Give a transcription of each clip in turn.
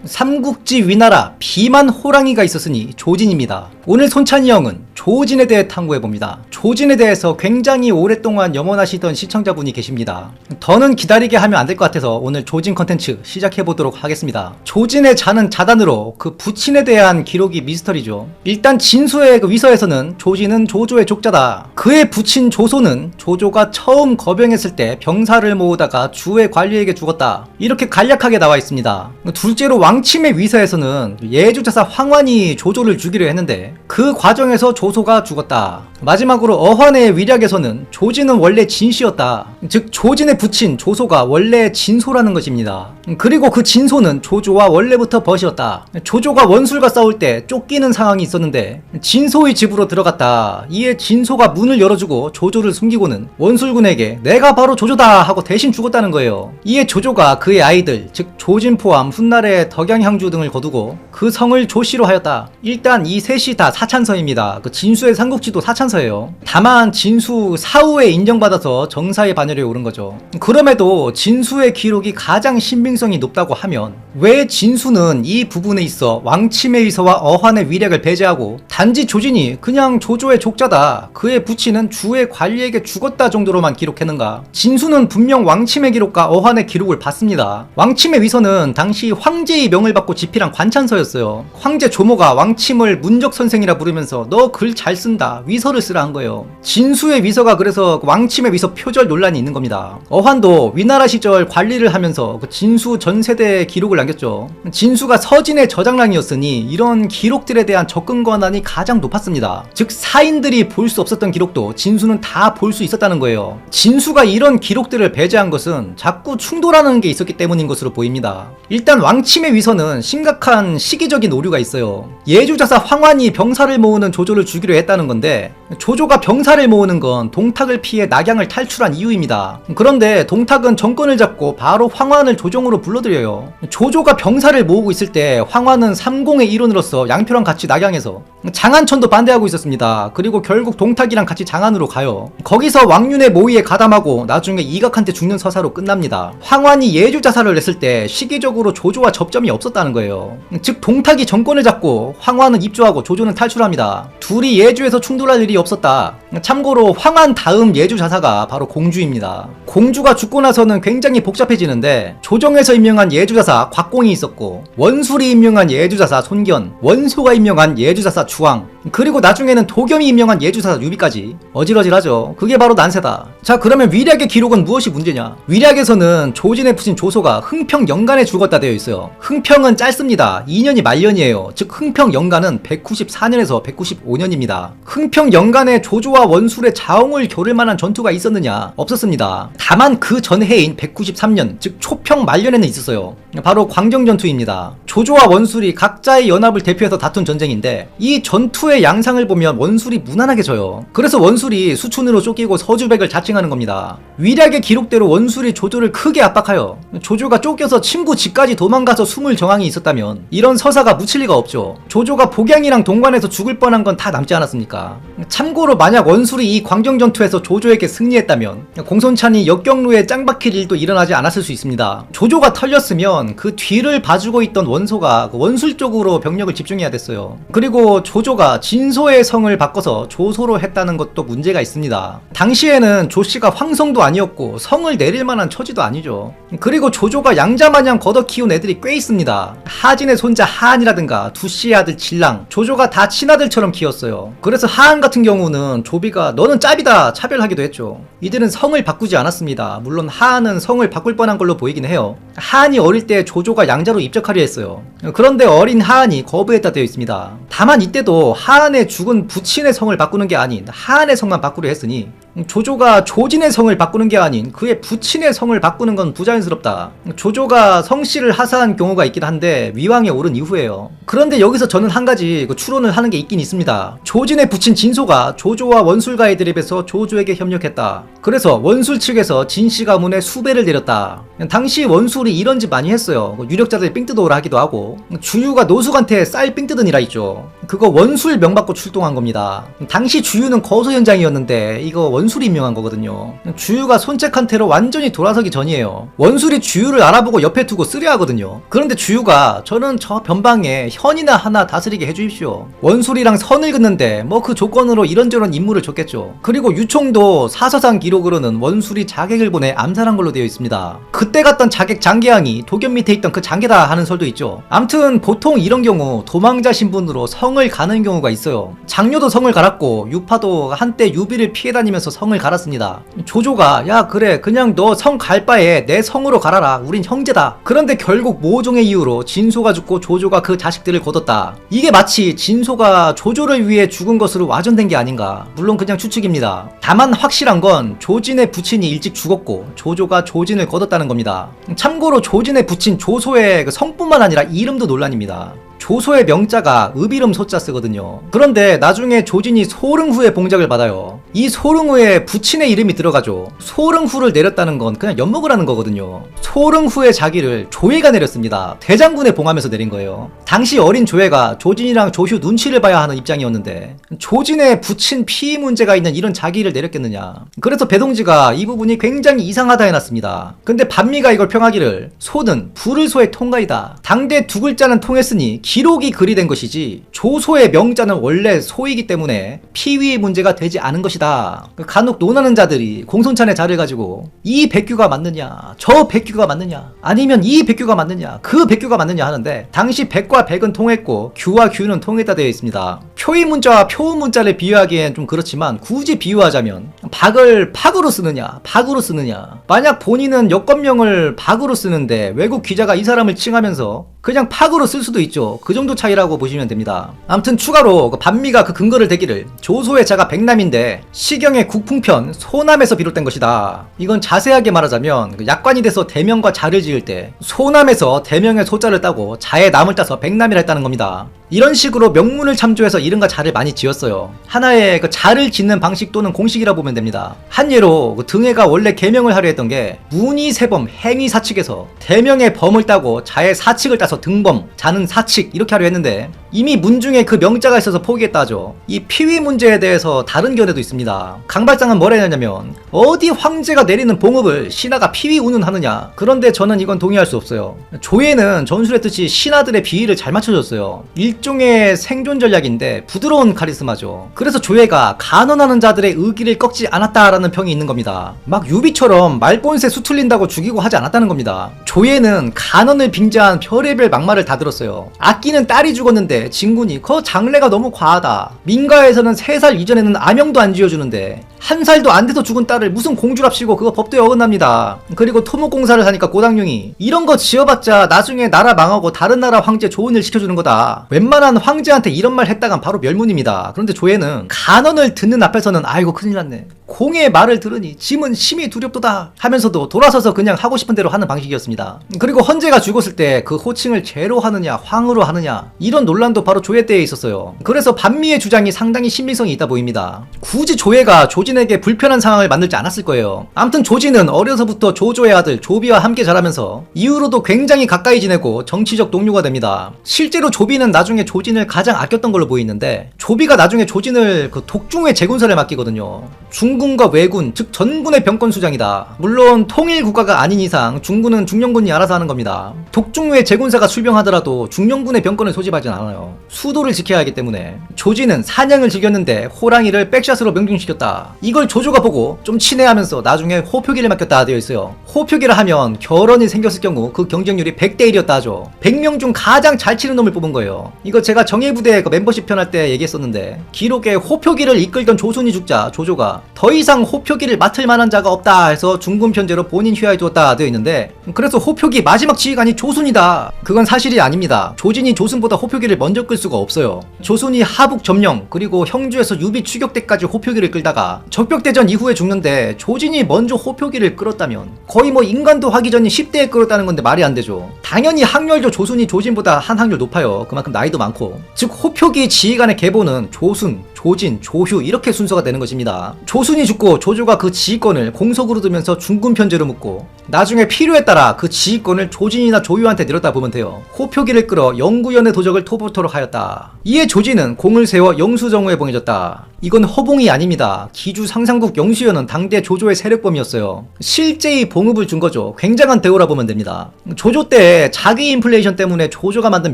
삼국지 위나라 비만 호랑이가 있었으니 조진입니다. 오늘 손찬이 형은 조진에 대해 탐구해봅니다. 조진에 대해서 굉장히 오랫동안 염원하시던 시청자분이 계십니다. 더는 기다리게 하면 안 될 것 같아서 오늘 조진 컨텐츠 시작해보도록 하겠습니다. 조진의 자는 자단으로 그 부친에 대한 기록이 미스터리죠. 일단 진수의 그 위서에서는 조진은 조조의 족자다. 그의 부친 조소는 조조가 처음 거병했을 때 병사를 모으다가 주의 관리에게 죽었다. 이렇게 간략하게 나와 있습니다. 둘째로 왕침의 위서에서는 예주자사 황환이 조조를 죽이려 했는데 그 과정에서 조소가 죽었다. 마지막으로 어환의 위략에서는 조진은 원래 진씨였다. 즉 조진의 부친 조소가 원래 진소라는 것입니다. 그리고 그 진소는 조조와 원래부터 벗이었다. 조조가 원술과 싸울 때 쫓기는 상황이 있었는데 진소의 집으로 들어갔다. 이에 진소가 문을 열어주고 조조를 숨기고는 원술군에게 내가 바로 조조다 하고 대신 죽었다는 거예요. 이에 조조가 그의 아이들 즉 조진 포함 훗날의 덕양향주 등을 거두고 그 성을 조씨로 하였다. 일단 이 셋이 다 사찬서입니다. 그 진수의 삼국지도 사찬서예요. 다만 진수 사후에 인정받아서 정사의 반열에 오른 거죠. 그럼에도 진수의 기록이 가장 신빙성이 높다고 하면 왜 진수는 이 부분에 있어 왕침의 위서와 어환의 위력을 배제하고 단지 조진이 그냥 조조의 족자다, 그의 부친은 주의 관리에게 죽었다 정도로만 기록했는가? 진수는 분명 왕침의 기록과 어환의 기록을 봤습니다. 왕침의 위서는 당시 황제의 명을 받고 집필한 관찬서였어요. 황제 조모가 왕침을 문적선생이라 부르면서 너 글 잘 쓴다, 위서를 쓰라 한 거예요. 진수의 위서가 그래서 왕침의 위서 표절 논란이 있는 겁니다. 어환도 위나라 시절 관리를 하면서 그 진수 전 세대의 기록을 남겼죠. 진수가 서진의 저장랑이었으니 이런 기록들에 대한 접근 권한이 가장 높았습니다. 즉 사인들이 볼 수 없었던 기록도 진수는 다 볼 수 있었다는 거예요. 진수가 이런 기록들을 배제한 것은 자꾸 충돌하는 게 있었기 때문인 것으로 보입니다. 일단 왕침의 위서는 심각한 시기적인 오류가 있어요. 예주자사 황환이 병사를 모으는 조조를 죽이려 했다는 건데 조조가 병사를 모으는 건 동탁을 피해 낙양을 탈출한 이유입니다. 그런데 동탁은 정권을 잡고 바로 황환을 조정으로 불러들여요. 조조가 병사를 모으고 있을 때 황환은 삼공의 일원으로서 양표랑 같이 낙양에서 장안천도 반대하고 있었습니다. 그리고 결국 동탁이랑 같이 장안으로 가요. 거기서 왕윤의 모의에 가담하고 나중에 이각한테 죽는 서사로 끝납니다. 황환이 예주자사를 냈을 때 시기적으로 조조와 접점이 없었다는 거예요. 즉 동탁이 정권을 잡고 황환은 입주하고 조조는 탈출합니다. 둘이 예주에서 충돌할 일이 없었다. 참고로 황환 다음 예주자사가 바로 공주입니다. 공주가 죽고 나서는 굉장히 복잡해지는데 조정에서 임명한 예주자사 곽공이 있었고 원술이 임명한 예주자사 손견, 원소가 임명한 예주자사 주왕, 그리고 나중에는 도겸이 임명한 예주자사 유비까지 어질어질하죠. 그게 바로 난세다. 자, 그러면 위략의 기록은 무엇이 문제냐? 위략에서는 조진의 부친 조소가 흥평연간에 죽었다 되어 있어요. 흥평은 짧습니다. 2년이 말년이에요. 즉 흥평연간은 194년에서 195년입니다. 흥평연간에 조조와 원술의 자웅을 겨룰 만한 전투가 있었느냐? 없었습니다. 다만 그 전해인 193년 즉 초평 말년에는 있었어요. 바로 광정전투입니다. 조조와 원술이 각자의 연합을 대표해서 다툰 전쟁인데 이 전투의 양상을 보면 원술이 무난하게 져요. 그래서 원술이 수춘으로 쫓기고 서주백을 자칭하는 겁니다. 위략의 기록대로 원술이 조조를 크게 압박하여 조조가 쫓겨서 친구 집까지 도망가서 숨을 정황이 있었다면 이런 서사가 묻힐 리가 없죠. 조조가 복양이랑 동관에서 죽을 뻔한 건 다 남지 않았습니까? 참고로 만약 원술이 이 광정전투에서 조조에게 승리했다면 공손찬이 역경루에 짱박힐 일도 일어나지 않았을 수 있습니다. 조조가 털렸으면 그 뒤를 봐주고 있던 원소가 원술 쪽으로 병력을 집중해야 됐어요. 그리고 조조가 진소의 성을 바꿔서 조소로 했다는 것도 문제가 있습니다. 당시에는 조씨가 황성도 아니었고 성을 내릴 만한 처지도 아니죠. 그리고 조조가 양자마냥 걷어 키운 애들이 꽤 있습니다. 하진의 손자 하한이라든가 두씨의 아들 진랑, 조조가 다 친아들처럼 키웠어요. 그래서 하한 같은 경우는 조비가 너는 짭이다 차별하기도 했죠. 이들은 성을 바꾸지 않았습니다. 물론 하한은 성을 바꿀 뻔한 걸로 보이긴 해요. 하한이 어릴 때 조조가 양자로 입적하려 했어요. 그런데 어린 하한이 거부했다 되어 있습니다. 다만 이때도 하한의 죽은 부친의 성을 바꾸는 게 아닌 하한의 성만 바꾸려 했으니 조조가 조진의 성을 바꾸는 게 아닌 그의 부친의 성을 바꾸는 건 부자연스럽다. 조조가 성씨를 하사한 경우가 있긴 한데 위왕에 오른 이후에요. 그런데 여기서 저는 한 가지 추론을 하는 게 있긴 있습니다. 조진의 부친 진소가 조조와 원술과의 대립에서 조조에게 협력했다. 그래서 원술 측에서 진씨 가문에 수배를 내렸다. 당시 원술이 이런 짓 많이 했어요. 유력자들 삥 뜯어오라 하기도 하고 주유가 노숙한테 쌀 삥 뜯으니라 있죠. 그거 원술 명받고 출동한 겁니다. 당시 주유는 거소 현장이었는데 이거 원술이 임명한 거거든요. 주유가 손책한테로 완전히 돌아서기 전이에요. 원술이 주유를 알아보고 옆에 두고 쓰려하거든요. 그런데 주유가 저는 저 변방에 현이나 하나 다스리게 해주십시오. 원술이랑 선을 긋는데 뭐 그 조건으로 이런저런 임무를 줬겠죠. 그리고 유총도 사서상 기록으로는 원술이 자객을 보내 암살한 걸로 되어 있습니다. 그때 갔던 자객 장계왕이 도겸 밑에 있던 그 장계다 하는 설도 있죠. 암튼 보통 이런 경우 도망자 신분으로 성을 가는 경우가 있어요. 장녀도 성을 갈았고 유파도 한때 유비를 피해 다니면서 성을 갈았습니다. 조조가 야 그래 그냥 너 성 갈 바에 내 성으로 갈아라 우린 형제다. 그런데 결국 모종의 이유로 진소가 죽고 조조가 그 자식들을 거뒀다. 이게 마치 진소가 조조를 위해 죽은 것으로 와전된 게 아닌가. 물론 그냥 추측입니다. 다만 확실한 건 조진의 부친이 일찍 죽었고 조조가 조진을 거뒀다는 겁니다. 참고로 조진의 부친 조소의 그 성뿐만 아니라 이름도 논란입니다. 조소의 명자가 읍이름 소자 쓰거든요. 그런데 나중에 조진이 소릉후의 봉작을 받아요. 이 소릉후에 부친의 이름이 들어가죠. 소릉후를 내렸다는 건 그냥 엿먹을 하는 거거든요. 소릉후의 자기를 조예가 내렸습니다. 대장군에 봉하면서 내린 거예요. 당시 어린 조예가 조진이랑 조휴 눈치를 봐야 하는 입장이었는데 조진의 부친 피의 문제가 있는 이런 자기를 내렸겠느냐. 그래서 배동지가 이 부분이 굉장히 이상하다 해놨습니다. 근데 반미가 이걸 평하기를 소는 불을 소의 통가이다. 당대 두 글자는 통했으니 기록이 글이 된 것이지 조소의 명자는 원래 소이기 때문에 피위의 문제가 되지 않은 것이다. 간혹 논하는 자들이 공손찬의 자를 가지고 이 백규가 맞느냐 저 백규가 맞느냐 아니면 이 백규가 맞느냐 그 백규가 맞느냐 하는데 당시 백과 백은 통했고 규와 규는 통했다 되어 있습니다. 표의 문자와 표의 문자를 비유하기엔 좀 그렇지만 굳이 비유하자면 박을 팍으로 쓰느냐 박으로 쓰느냐. 만약 본인은 여권명을 박으로 쓰는데 외국 기자가 이 사람을 칭하면서 그냥 팍으로 쓸 수도 있죠. 그 정도 차이라고 보시면 됩니다. 아무튼 추가로 반미가 그 근거를 대기를 조소의 자가 백남인데 시경의 국풍편 소남에서 비롯된 것이다. 이건 자세하게 말하자면 약관이 돼서 대명과 자를 지을 때 소남에서 대명의 소자를 따고 자의 남을 따서 백남이라 했다는 겁니다. 이런 식으로 명문을 참조해서 이름과 자를 많이 지었어요. 하나의 그 자를 짓는 방식 또는 공식이라 보면 됩니다. 한 예로 그 등해가 원래 계명을 하려 했던 게 문이 세범 행위 사칙에서 대명의 범을 따고 자의 사칙을 따서 등범 자는 사칙 이렇게 하려 했는데 이미 문중에 그 명자가 있어서 포기했다 하죠. 이 피위 문제에 대해서 다른 견해도 있습니다. 강발장은 뭐라 했냐면 어디 황제가 내리는 봉업을 신하가 피위 운운하느냐. 그런데 저는 이건 동의할 수 없어요. 조예는 전술했듯이 신하들의 비위를 잘 맞춰줬어요. 일종의 생존 전략인데 부드러운 카리스마죠. 그래서 조예가 간언하는 자들의 의기를 꺾지 않았다라는 평이 있는 겁니다. 막 유비처럼 말본세 수틀린다고 죽이고 하지 않았다는 겁니다. 조예는 간언을 빙자한 별의별 막말을 다 들었어요. 아끼는 딸이 죽었는데 진군이 그 장래가 너무 과하다. 민가에서는 3살 이전에는 아명도 안 지어주는데 1살도 안 돼서 죽은 딸을 무슨 공주랍시고 그거 법도에 어긋납니다. 그리고 토목공사를 하니까 고당룡이 이런 거 지어봤자 나중에 나라 망하고 다른 나라 황제 좋은 일 시켜주는 거다. 웬만한 황제한테 이런 말 했다간 바로 멸문입니다. 그런데 조예는 간언을 듣는 앞에서는 아이고 큰일 났네. 공의 말을 들으니 짐은 심히 두렵도다 하면서도 돌아서서 그냥 하고 싶은 대로 하는 방식이었습니다. 그리고 헌제가 죽었을 때 그 호칭을 제로 하느냐 황으로 하느냐 이런 논란도 바로 조예 때에 있었어요. 그래서 반미의 주장이 상당히 신빙성이 있다 보입니다. 굳이 조예가 조진에게 불편한 상황을 만들지 않았을 거예요. 아무튼 조진은 어려서부터 조조의 아들 조비와 함께 자라면서 이후로도 굉장히 가까이 지내고 정치적 동료가 됩니다. 실제로 조비는 나중에 조진을 가장 아꼈던 걸로 보이는데 조비가 나중에 조진을 그 독중의 제군사를 맡기거든요. 중군과 왜군, 즉 전군의 병권 수장이다. 물론 통일 국가가 아닌 이상 중군은 중령군이 알아서 하는 겁니다. 독중의 제군사가 출병하더라도 중령군의 병권을 소집하진 않아요. 수도를 지켜야 하기 때문에. 조진은 사냥을 즐겼는데 호랑이를 백샷으로 명중시켰다. 이걸 조조가 보고 좀 친해하면서 나중에 호표기를 맡겼다 되어 있어요. 호표기를 하면 결혼이 생겼을 경우 그 경쟁률이 100대 1이었다 하죠. 100명 중 가장 잘 치는 놈을 뽑은 거예요. 이거 제가 정예부대 그 멤버십 편할 때 얘기했었는데 기록에 호표기를 이끌던 조순이 죽자 조조가 더 이상 호표기를 맡을 만한 자가 없다 해서 중군 편제로 본인 휘하에 두었다 되어 있는데 그래서 호표기 마지막 지휘관이 조순이다. 그건 사실이 아닙니다. 조진이 조순보다 호표기를 먼저 끌 수가 없어요. 조순이 하북 점령 그리고 형주에서 유비 추격 때까지 호표기를 끌다가 적벽대전 이후에 죽는데 조진이 먼저 호표기를 끌었다면 거의 뭐 인간도 하기 전인 10대에 끌었다는 건데 말이 안 되죠. 당연히 학렬도 조순이 조진보다 한 학렬 높아요. 그만큼 나이도 많고. 즉 호표기 지휘관의 계보는 조순, 조진, 조휴 이렇게 순서가 되는 것입니다. 조순이 양순이 죽고 조조가 그 지휘권을 공석으로 두면서 중군 편제로 묻고 나중에 필요에 따라 그 지휘권을 조진이나 조유한테 내렸다 보면 돼요. 호표기를 끌어 영구연의 도적을 토벌토록 하였다. 이에 조진은 공을 세워 영수정우에 봉해졌다. 이건 허봉이 아닙니다. 기주 상상국 영수연은 당대 조조의 세력범이었어요. 실제의 봉급을 준 거죠. 굉장한 대우라 보면 됩니다. 조조 때 자기 인플레이션 때문에 조조가 만든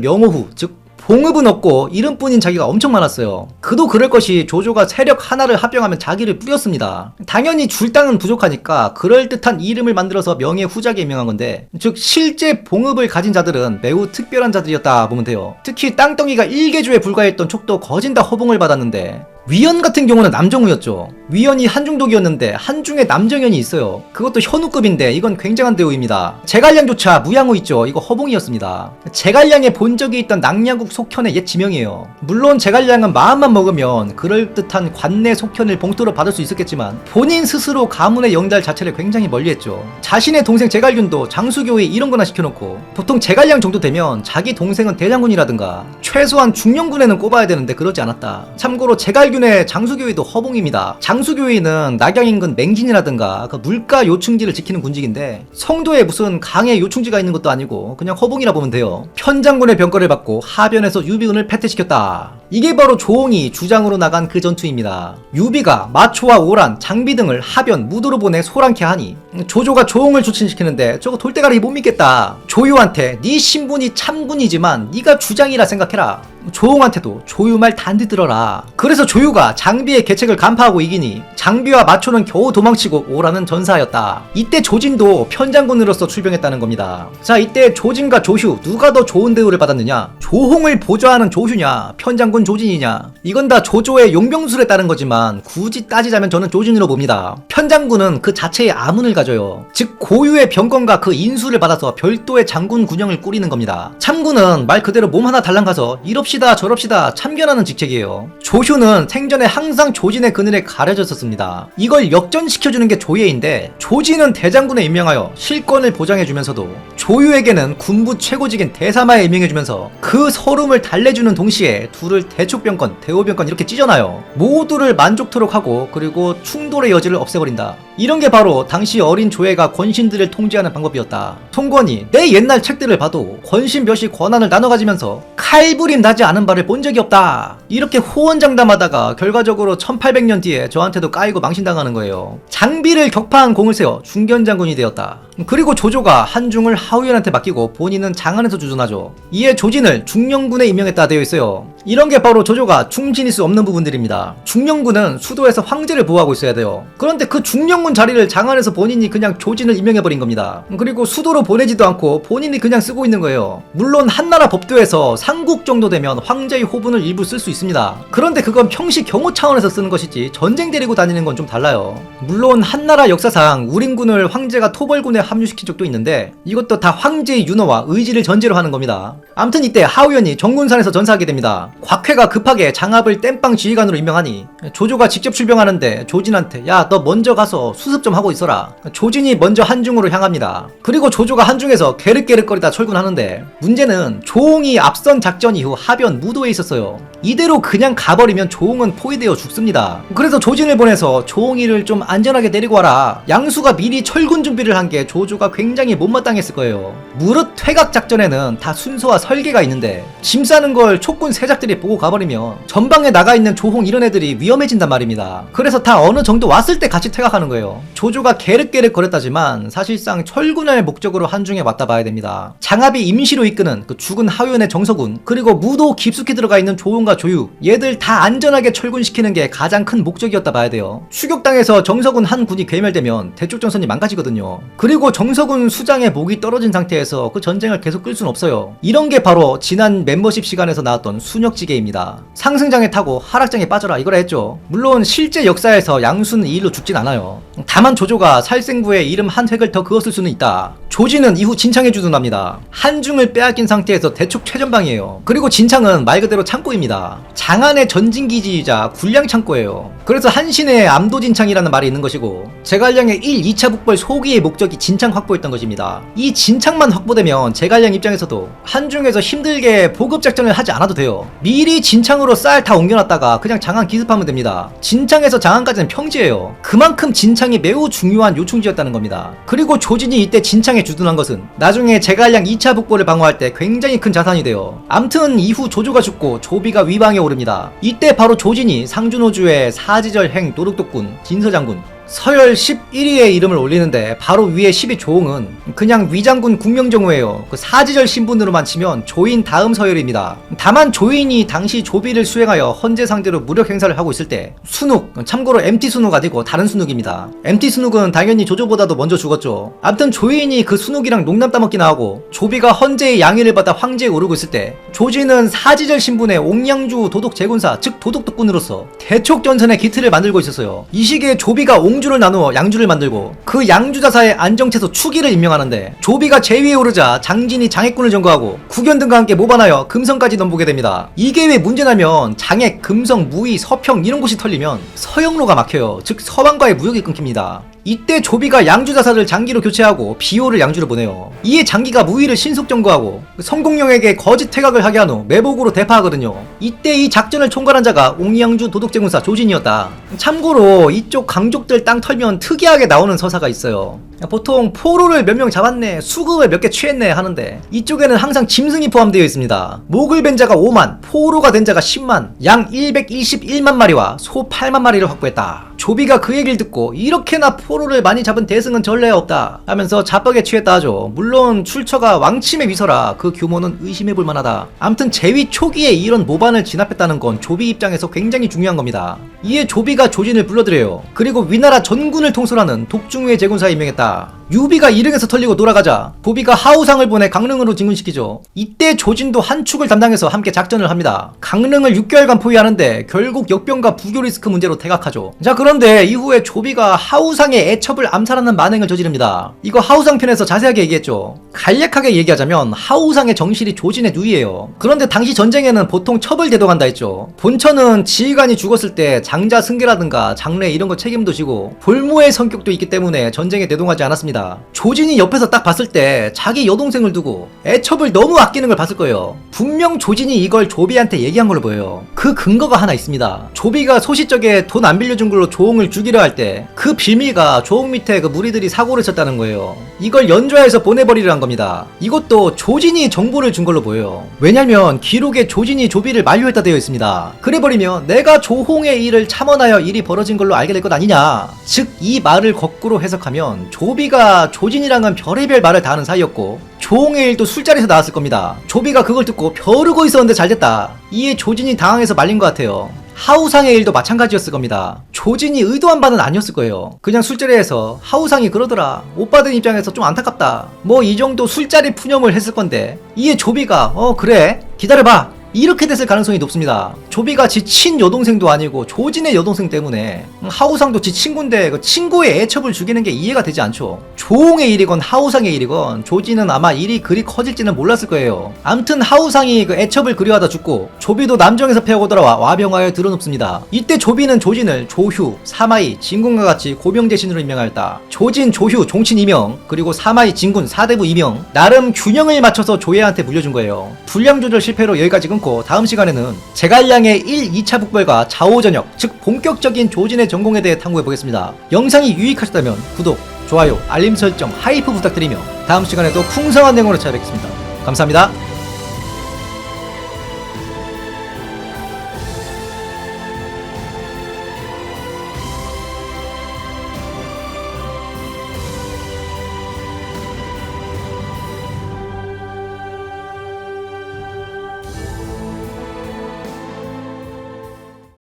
명호후, 즉 봉급은 없고 이름뿐인 자기가 엄청 많았어요. 그도 그럴 것이 조조가 세력 하나를 합병하면 자기를 뿌렸습니다. 당연히 줄 땅은 부족하니까 그럴듯한 이름을 만들어서 명예 후작에 임명한 건데, 즉 실제 봉급을 가진 자들은 매우 특별한 자들이었다 보면 돼요. 특히 땅덩이가 1개조에 불과했던 촉도 거진 다 허봉을 받았는데, 위연 같은 경우는 남정우였죠. 위연이 한중독이었는데 한중에 남정현이 있어요. 그것도 현우급인데 이건 굉장한 대우입니다. 제갈량조차 무양호 있죠. 이거 허봉이었습니다. 제갈량에 본 적이 있던 낭야국 속현의 옛 지명이에요. 물론 제갈량은 마음만 먹으면 그럴듯한 관내 속현을 봉투로 받을 수 있었겠지만 본인 스스로 가문의 영달 자체를 굉장히 멀리했죠. 자신의 동생 제갈균도 장수교에 이런 거나 시켜놓고, 보통 제갈량 정도 되면 자기 동생은 대장군이라든가 최소한 중령군에는 꼽아야 되는데 그러지 않았다. 참고로 제갈균의 장수교위도 허봉입니다. 장수교위는 낙양인근 맹진이라든가 그 물가 요충지를 지키는 군직인데 성도에 무슨 강에 요충지가 있는 것도 아니고 그냥 허봉이라 보면 돼요. 편장군의 병거를 받고 하변에서 유비군을 패퇴시켰다. 이게 바로 조홍이 주장으로 나간 그 전투입니다. 유비가 마초와 오란, 장비 등을 하변, 무도로 보내 소란케 하니 조조가 조홍을 조친시키는데 저거 돌대가리 못 믿겠다. 조유한테 네 신분이 참군이지만 네가 주장이라 생각해라. 조홍한테도 조유 말 단디 들어라. 그래서 조유가 장비의 계책을 간파하고 이기니 장비와 마초는 겨우 도망치고 오라는 전사하였다. 이때 조진도 편장군으로서 출병했다는 겁니다. 자, 이때 조진과 조휴 누가 더 좋은 대우를 받았느냐? 조홍을 보좌하는 조휴냐, 편장군 조진이냐? 이건 다 조조의 용병술에 따른 거지만 굳이 따지자면 저는 조진으로 봅니다. 편장군은 그 자체의 아문을 가져요. 즉 고유의 병권과 그 인수를 받아서 별도의 장군 군영을 꾸리는 겁니다. 참군은 말 그대로 몸 하나 달랑 가서 이럽시다 저럽시다 참견하는 직책이에요. 조휴는 생전에 항상 조진의 그늘에 가려졌었습니다. 이걸 역전시켜주는 게 조예인데, 조진은 대장군에 임명하여 실권을 보장해주면서도 조유에게는 군부 최고직인 대사마에 임명해주면서 그 서름을 달래주는 동시에 둘을 대촉병권, 대호병권 이렇게 찢어놔요. 모두를 만족토록 하고 그리고 충돌의 여지를 없애버린다. 이런 게 바로 당시 어린 조예가 권신들을 통제하는 방법이었다. 송권이 내 옛날 책들을 봐도 권신 몇이 권한을 나눠 가지면서 칼부림 나지 않은 바를 본 적이 없다. 이렇게 호언장담하다가 결과적으로 1800년 뒤에 저한테도 까이고 망신당하는 거예요. 장비를 격파한 공을 세워 중견장군이 되었다. 그리고 조조가 한중을 하우연한테 맡기고 본인은 장안에서 주둔하죠. 이에 조진을 중령군에 임명했다 되어 있어요. 이런 게 바로 조조가 충신일 수 없는 부분들입니다. 중령군은 수도에서 황제를 보호하고 있어야 돼요. 그런데 그 중령군 자리를 장안에서 본인이 그냥 조진을 임명해버린 겁니다. 그리고 수도로 보내지도 않고 본인이 그냥 쓰고 있는 거예요. 물론 한나라 법도에서 상국 정도 되면 황제의 호분을 일부 쓸 수 있습니다. 그런데 그건 평시 경호 차원에서 쓰는 것이지 전쟁 데리고 다니는 건 좀 달라요. 물론 한나라 역사상 우린군을 황제가 토벌군에 합류시킨 적도 있는데 이것도 다 황제의 윤허와 의지를 전제로 하는 겁니다. 암튼 이때 하우연이 정군산에서 전사하게 됩니다. 곽회가 급하게 장압을 땜빵 지휘관으로 임명하니 조조가 직접 출병하는데 조진한테 야 너 먼저 가서 수습 좀 하고 있어라. 조진이 먼저 한중으로 향합니다. 그리고 조조가 한중에서 게륵게륵거리다 철군하는데 문제는 조홍이 앞선 작전 이후 하변 무도에 있었어요. 이대로 그냥 가버리면 조홍은 포위되어 죽습니다. 그래서 조진을 보내서 조홍이를 좀 안전하게 데리고 와라. 양수가 미리 철군 준비를 한 게 조조가 굉장히 못마땅했을 거예요. 무릇 퇴각 작전에는 다 순서와 설계가 있는데 짐 싸는 걸 촉군 세작들이 보고 가버리면 전방에 나가 있는 조홍 이런 애들이 위험해진단 말입니다. 그래서 다 어느 정도 왔을 때 같이 퇴각하는 거예요. 조조가 게륵게륵 거렸다지만 사실상 철군을 목적으로 한중에 왔다 봐야 됩니다. 장압이 임시로 이끄는 그 죽은 하우연의 정서군, 그리고 무도 깊숙이 들어가 있는 조홍과 조유, 얘들 다 안전하게 철군시키는 게 가장 큰 목적이었다 봐야 돼요. 추격당해서 정서군 한 군이 괴멸되면 대쪽 전선이 망가지거든요. 그리고 정서군 수장의 목이 떨어진 상태에서 그 전쟁을 계속 끌 순 없어요. 이런 게 바로 지난 멤버십 시간에서 나왔던 순혁지계입니다. 상승장에 타고 하락장에 빠져라 이거라 했죠. 물론 실제 역사에서 양수는 이 일로 죽진 않아요. 다만 조조가 살생부에 이름 한 획을 더 그었을 수는 있다. 조진은 이후 진창에 주둔합니다. 한중을 빼앗긴 상태에서 대촉 최전방이에요. 그리고 진창은 말 그대로 창고입니다. 있습니다. 장안의 전진기지이자 군량창고예요. 그래서 한신의 암도진창이라는 말이 있는 것이고 제갈량의 1, 2차 북벌 소기의 목적이 진창 확보였던 것입니다. 이 진창만 확보되면 제갈량 입장에서도 한중에서 힘들게 보급작전을 하지 않아도 돼요. 미리 진창으로 쌀 다 옮겨놨다가 그냥 장안 기습하면 됩니다. 진창에서 장안까지는 평지예요. 그만큼 진창이 매우 중요한 요충지였다는 겁니다. 그리고 조진이 이때 진창에 주둔한 것은 나중에 제갈량 2차 북벌을 방어할 때 굉장히 큰 자산이 돼요. 암튼 이후 조조가 죽고 조비가 위방에 오릅니다. 이때 바로 조진이 상준호주의 사지절행 노륵독군 진서장군 서열 11위에 이름을 올리는데 바로 위에 10위 조홍은 그냥 위장군 국명정후예요. 그 사지절 신분으로만 치면 조인 다음 서열입니다. 다만 조인이 당시 조비를 수행하여 헌재 상대로 무력 행사를 하고 있을 때 순욱, 참고로 MT 순욱 아니고 다른 순욱입니다. MT 순욱은 당연히 조조보다도 먼저 죽었죠. 암튼 조인이 그 순욱이랑 농담 따먹기나 하고 조비가 헌재의 양해를 받아 황제에 오르고 있을 때 조진은 사지절 신분의 옥량주 도독 제군사 즉 도독독군으로서 대촉전선의 기틀을 만들고 있었어요. 이 시기에 조비가 옹주를 나누어 양주를 만들고 그 양주자사의 안정채소 추기를 임명하는데 조비가 제위에 오르자 장진이 장액군을 점거하고 국연 등과 함께 모반하여 금성까지 넘보게 됩니다. 이게 왜 문제냐면 장액, 금성, 무의, 서평 이런 곳이 털리면 서영로가 막혀요. 즉 서방과의 무역이 끊깁니다. 이때 조비가 양주자사를 장기로 교체하고 비호를 양주로 보내요. 이에 장기가 무의를 신속 점거하고 성공령에게 거짓 퇴각을 하게 한 후 매복으로 대파하거든요. 이때 이 작전을 총괄한 자가 옥양주 도독제군사 조진이었다. 참고로 이쪽 강족들 땅 털면 특이하게 나오는 서사가 있어요. 보통 포로를 몇 명 잡았네, 수급을 몇 개 취했네 하는데 이쪽에는 항상 짐승이 포함되어 있습니다. 목을 벤 자가 5만, 포로가 된 자가 10만, 양 121만 마리와 소 8만 마리를 확보했다. 조비가 그 얘기를 듣고 이렇게나 포로를 많이 잡은 대승은 전례 없다 하면서 자뻑에 취했다 하죠. 물론 출처가 왕침의 위서라 그 규모는 의심해볼 만하다. 암튼 제위 초기에 이런 모반을 진압했다는 건 조비 입장에서 굉장히 중요한 겁니다. 이에 조비가 조진을 불러들여요. 그리고 위나라 전군을 통솔하는 독중후의 제군사에 임명했다. 유비가 이릉에서 털리고 돌아가자 조비가 하우상을 보내 강릉으로 진군시키죠. 이때 조진도 한 축을 담당해서 함께 작전을 합니다. 강릉을 6개월간 포위하는데 결국 역병과 부교 리스크 문제로 퇴각하죠. 자, 그런데 이후에 조비가 하우상의 애첩을 암살하는 만행을 저지릅니다. 이거 하우상 편에서 자세하게 얘기했죠. 간략하게 얘기하자면 하우상의 정실이 조진의 누이예요. 그런데 당시 전쟁에는 보통 첩을 대동한다 했죠. 본처는 지휘관이 죽었을 때 장자 승계라든가 장례 이런 거 책임도 지고 볼모의 성격도 있기 때문에 전쟁에 대동하지 않았습니다. 조진이 옆에서 딱 봤을 때 자기 여동생을 두고 애첩을 너무 아끼는 걸 봤을 거예요. 분명 조진이 이걸 조비한테 얘기한 걸로 보여요. 그 근거가 하나 있습니다. 조비가 소시적에 돈 안 빌려준 걸로 조홍을 죽이려 할 때 그 빌미가 조홍 밑에 그 무리들이 사고를 쳤다는 거예요. 이걸 연좌해서 보내버리려 한 겁니다. 이것도 조진이 정보를 준 걸로 보여요. 왜냐면 기록에 조진이 조비를 만류했다 되어 있습니다. 그래버리면 내가 조홍의 일을 참원하여 일이 벌어진 걸로 알게 될 것 아니냐. 즉 이 말을 거꾸로 해석하면 조비가 조진이랑은 별의별 말을 다 하는 사이였고 조홍의 일도 술자리에서 나왔을 겁니다. 조비가 그걸 듣고 벼르고 있었는데 잘됐다. 이에 조진이 당황해서 말린 것 같아요. 하우상의 일도 마찬가지였을 겁니다. 조진이 의도한 바는 아니었을 거예요. 그냥 술자리에서 하우상이 그러더라, 오빠들 입장에서 좀 안타깝다, 뭐 이 정도 술자리 푸념을 했을 건데 이에 조비가 그래 기다려봐 이렇게 됐을 가능성이 높습니다. 조비가 지 친 여동생도 아니고 조진의 여동생 때문에 하우상도 지 친구인데 그 친구의 애첩을 죽이는 게 이해가 되지 않죠. 조홍의 일이건 하우상의 일이건 조진은 아마 일이 그리 커질지는 몰랐을 거예요. 암튼 하우상이 그 애첩을 그리워하다 죽고 조비도 남정에서 패하고 돌아와 와병하여 드러눕습니다. 이때 조비는 조진을 조휴, 사마이, 진군과 같이 고명제신으로 임명하였다. 조진, 조휴, 종친 이명 그리고 사마이, 진군, 사대부 이명 나름 균형을 맞춰서 조예한테 물려준 거예요. 분량 조절 실패로 여기까지 끊고 다음 시간에는 제갈량의 1, 2차 북벌과 좌우전역 즉 본격적인 조진의 전공에 대해 탐구해보겠습니다. 영상이 유익하셨다면 구독, 좋아요, 알림 설정, 하이프 부탁드리며 다음 시간에도 풍성한 내용으로 찾아뵙겠습니다. 감사합니다.